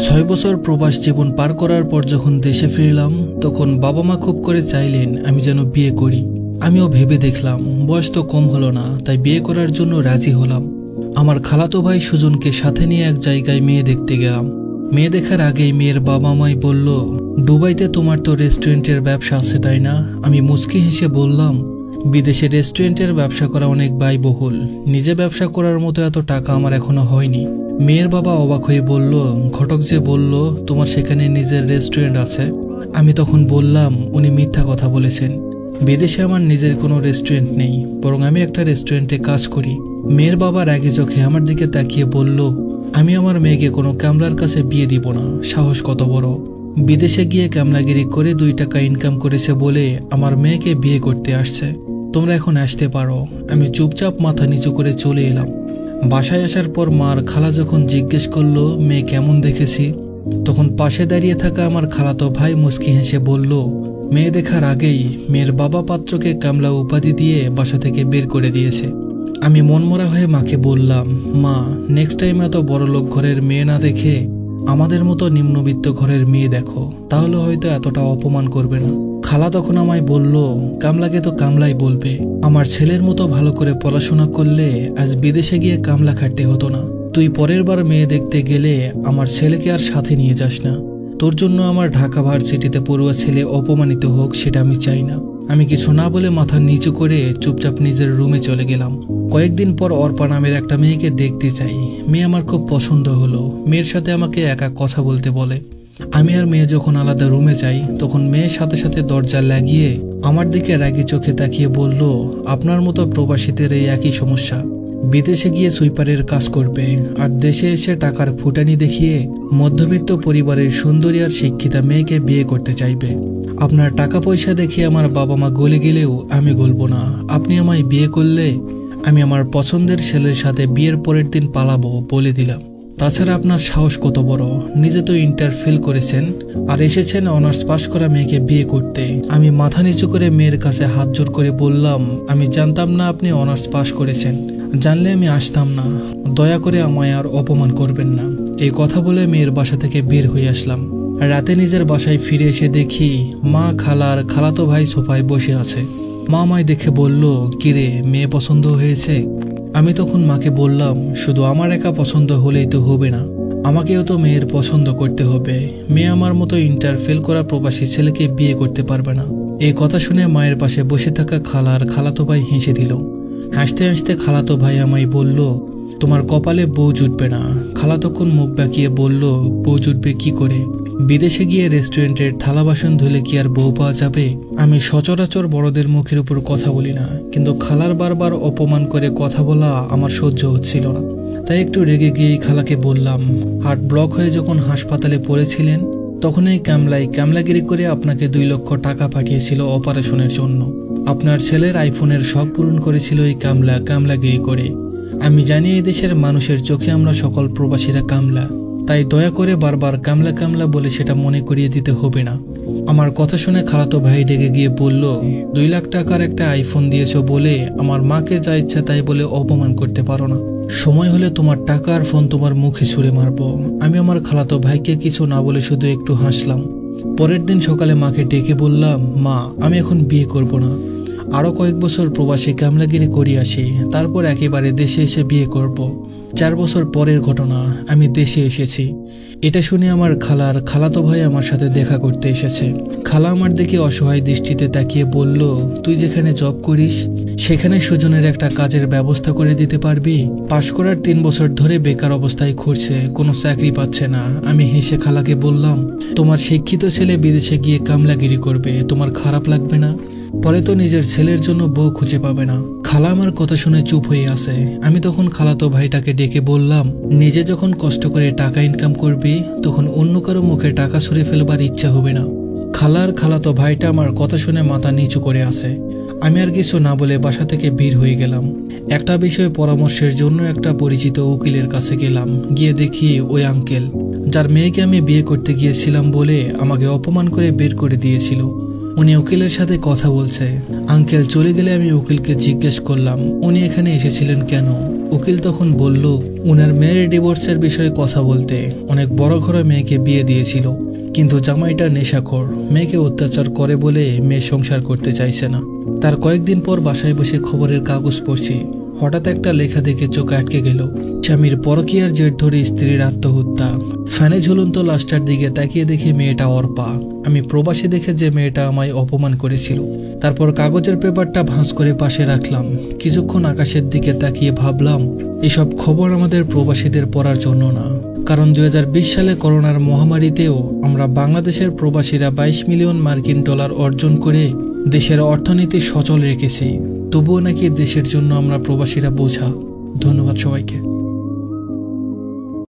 6 বছর প্রবাস জীবন পার করার পর যখন দেশে ফিরলাম তখন বাবা মা খুব করে চাইলেন আমি যেন বিয়ে করি। আমিও ভেবে দেখলাম বয়স তো কম হলো না, তাই বিয়ে করার জন্য রাজি হলাম। আমার খালাতো ভাই সুজনকে সাথে নিয়ে এক জায়গায় মেয়ে দেখতে গেলাম। মেয়ে দেখার আগেই মেয়ের বাবা মাই বলল, দুবাইতে তোমার তো রেস্টুরেন্টের ব্যবসা আছে তাই না? আমি মুচকি হেসে বললাম, বিদেশে রেস্টুরেন্টের ব্যবসা করা অনেক ব্যয়বহুল, নিজে ব্যবসা করার মতো এত টাকা আমার এখনো হয়নি। মেয়ের বাবা অবাক হয়ে বলল, ঘটক যে বলল তোমার সেখানে নিজের রেস্টুরেন্ট আছে। আমি তখন বললাম, উনি মিথ্যা কথা বলেছেন, বিদেশে আমার নিজের কোনো রেস্টুরেন্ট নেই, বরং আমি একটা রেস্টুরেন্টে কাজ করি। মেয়ের বাবা রাগী চোখে আমার দিকে তাকিয়ে বলল, আমি আমার মেয়েকে কোনো কামলার কাছে বিয়ে দিব না। সাহস কত বড়! বিদেশে গিয়ে কামলাগিরি করে 2 টাকা ইনকাম করেছে বলে আমার মেয়েকে বিয়ে করতে আসছে। তোমরা এখন আসতে পারো। আমি চুপচাপ মাথা নিচু করে চলে এলাম। বাসায় আসার পর মার খালা যখন জিজ্ঞেস করলো মেয়ে কেমন দেখেছি, তখন পাশে দাঁড়িয়ে থাকা আমার খালাতো ভাই মুচকি হেসে বলল, মেয়ে দেখার আগেই মেয়ের বাবা পাত্রকে কামলা উপাধি দিয়ে বাসা থেকে বের করে দিয়েছে। আমি মনমরা হয়ে মাকে বললাম, মা, নেক্সট টাইম এত বড়লোক ঘরের মেয়ে না দেখে আমাদের মতো নিম্নবিত্ত ঘরের মেয়ে দেখো, তাহলে হয়তো এতটা অপমান করবে না। খালা তখন আমায় বলল, কামলাকে তো কামলাই বলবে। আমার ছেলের মতো ভালো করে পড়াশোনা করলে আজ বিদেশে গিয়ে কামলা খাটতে হতো না। তুই পরের বার মেয়ে দেখতে গেলে আমার ছেলেকে আর সাথে নিয়ে যাস না। তোর জন্য আমার ঢাকা ভার্সিটিতে পড়ুয়া ছেলে অপমানিত হোক, সেটা আমি চাই না। আমি কিছু না বলে মাথা নিচু করে চুপচাপ নিজের রুমে চলে গেলাম। কয়েকদিন পর অর্পা নামের একটা মেয়েকে দেখতে চাই। মেয়ে আমার খুব পছন্দ হলো। মেয়ের সাথে আমাকে একা কথা বলতে বলে। আমি আর মেয়ে যখন আলাদা রুমে যাই তখন মেয়ের সাথে সাথে দরজা লাগিয়ে আমার দিকে রাগী চোখে তাকিয়ে বলল, আপনার মতো প্রবাসীদের এই একই সমস্যা, বিদেশে গিয়ে সুইপারের কাজ করবে আর দেশে এসে টাকার ফুটানি দেখিয়ে মধ্যবিত্ত পরিবারের সুন্দরী আর শিক্ষিতা মেয়েকে বিয়ে করতে চাইবে। আপনার টাকা পয়সা দেখে আমার বাবা মা গলে গেলেও আমি গলবো না। আপনি আমায় বিয়ে করলে আমি আমার পছন্দের ছেলের সাথে বিয়ের পরের দিন পালাবো বলে দিলাম। তাছাড়া আপনার সাহস কত বড়! নিজে তো ইন্টার ফেল করেছেন আর এসেছেন অনার্স পাশ করা মেয়েকে বিয়ে করতে। আমি মাথা নিচু করে মেয়ের কাছে হাত জোড় করে বললাম, আমি জানতাম না আপনি অনার্স পাশ করেছেন, জানলে আমি আসতাম না। দয়া করে আমায় আর অপমান করবেন না। এই কথা বলে মেয়ের বাসা থেকে বের হয়ে আসলাম। রাতে নিজের বাসায় ফিরে এসে দেখি মা, খালা আর খালাতো ভাই সোফায় বসে আছে। মা আমায় দেখে বলল, কিরে, মেয়ে পছন্দ হয়েছে? আমি তখন মাকে বললাম, শুধু আমার একা পছন্দ হলেই তো হবে না, আমাকেও তো মেয়ের পছন্দ করতে হবে। মেয়ে আমার মতো ইন্টার ফেল করা প্রবাসী ছেলেকে বিয়ে করতে পারবে না। এই কথা শুনে মায়ের পাশে বসে থাকা খালা আর খালাতো ভাই হেসে দিল। হাসতে হাসতে খালাতো ভাই আমায় বলল, তোমার কপালে বউ জুটবে না। খালা তখন মুখ বাঁকিয়ে বলল, বউ জুটবে কি করে? বিদেশে গিয়ে রেস্টুরেন্টের থালা বাসন ধুলে কি আর বউ পাওয়া যাবে? আমি সচরাচর বড়দের মুখের উপর কথা বলি না, কিন্তু খালার বারবার অপমান করে কথা বলা আমার সহ্য হচ্ছিল না। তাই একটু রেগে গিয়ে খালাকে বললাম, হার্ট ব্লক হয়ে যখন হাসপাতালে পড়েছিলেন তখন এই কামলাগিরি করে আপনাকে 2 লক্ষ টাকা পাঠিয়েছিল অপারেশনের জন্য। আপনার ছেলের আইফোনের শখ পূরণ করেছিল এই কামলাগিরি করে। আমি জানি এই দেশের মানুষের চোখে আমরা সকল প্রবাসীরা কামলা, তাই দয়া করে বারবার কামলা কামলা বলে সেটা মনে করিয়ে দিতে হবে না। আমার কথা শুনে খালাতো ভাই রেগে গিয়ে বলল, 2 লাখ টাকার একটা আইফোন দিয়েছো বলে আমার মাকে যা ইচ্ছা তাই বলে অপমান করতে পারো না। সময় হলে তোমার টাকা আর ফোন তোমার মুখে ছুঁড়ে মারবো। আমি আমার খালাতো ভাইকে কিছু না বলে শুধু একটু হাসলাম। পরের দিন সকালে মাকে ডেকে বললাম, মা, আমি এখন বিয়ে করব না, আরো কয়েক বছর প্রবাসী কামলাগিরি করি আসি, তারপর একেবারে দেশে এসে বিয়ে করব। 4 বছর পরের ঘটনা, আমি দেশে এসেছি। এটা শুনে আমার খালার খালাতো ভাই আমার সাথে দেখা করতে এসেছে। খালা আমার দিকে অসহায় দৃষ্টিতে তাকিয়ে বলল, তুই যেখানে জব করিস সেখানে সুজনের একটা কাজের ব্যবস্থা করে দিতে পারবি? পাশ করার 3 বছর ধরে বেকার অবস্থায় ঘুরছে, কোনো চাকরি পাচ্ছে না। আমি হেসে খালাকে বললাম, তোমার শিক্ষিত ছেলে বিদেশে গিয়ে কামলাগিরি করবে, তোমার খারাপ লাগবে না? পরে তো নিজের ছেলের জন্য বউ খুঁজে পাবে না। খালা আমার কথা শুনে চুপ হয়ে আছে। আমি তখন খালাতো ভাইটাকে ডেকে বললাম, নিজে যখন কষ্ট করে টাকা ইনকাম করবি তখন অন্য কারো মুখে টাকা ছুঁড়ে ফেলবার ইচ্ছা হবে না। খালার খালাতো ভাইটা আমার কথা শুনে মাথা নিচু করে আছে। আমি আর কিছু না বলে বাসা থেকে বের হয়ে গেলাম। একটা বিষয়ে পরামর্শের জন্য একটা পরিচিত উকিলের কাছে গেলাম। গিয়ে দেখি ওই আঙ্কেল, যার মেয়েকে আমি বিয়ে করতে গিয়েছিলাম বলে আমাকে অপমান করে বের করে দিয়েছিল, উনি উকিলের সাথে কথা বলছে। আঙ্কেল চলে গেলে আমি উকিলকে জিজ্ঞেস করলাম, উনি এখানে এসেছিলেন কেন? উকিল তখন বলল উনার মেয়ের ডিভোর্সের বিষয়ে কথা বলতে। অনেক বড় ঘরে মেয়েকে বিয়ে দিয়েছিল, কিন্তু জামাইটা নেশাখোর, মেয়েকে অত্যাচার করে বলে মেয়ে সংসার করতে চাইছে না। তার কয়েকদিন পর বাসায় বসে খবরের কাগজ পড়ছি, হঠাৎ একটা লেখা দেখে চোখ আটকে গেল। স্বামীর পরকীয়ার জের ধরে স্ত্রীর আত্মহত্যা। ফ্যানে ঝুলন্ত লাশটার দিকে তাকিয়ে দেখি মেয়েটা অর্পা। আমি প্রবাসী দেখে যে মেয়েটা আমায় অপমান করেছিল। তারপর কাগজের পেপারটা ভাঁজ করে পাশে রাখলাম। কিছুক্ষণ আকাশের দিকে তাকিয়ে ভাবলাম, এসব খবর আমাদের প্রবাসীদের পড়ার জন্য না, কারণ 2020 সালে করোনার মহামারীতেও আমরা বাংলাদেশের প্রবাসীরা 22 মিলিয়ন মার্কিন ডলার অর্জন করে দেশের অর্থনীতি সচল রেখেছি। তবুও নাকি দেশের জন্য আমরা প্রবাসীরা বোঝা। ধন্যবাদ সবাইকে।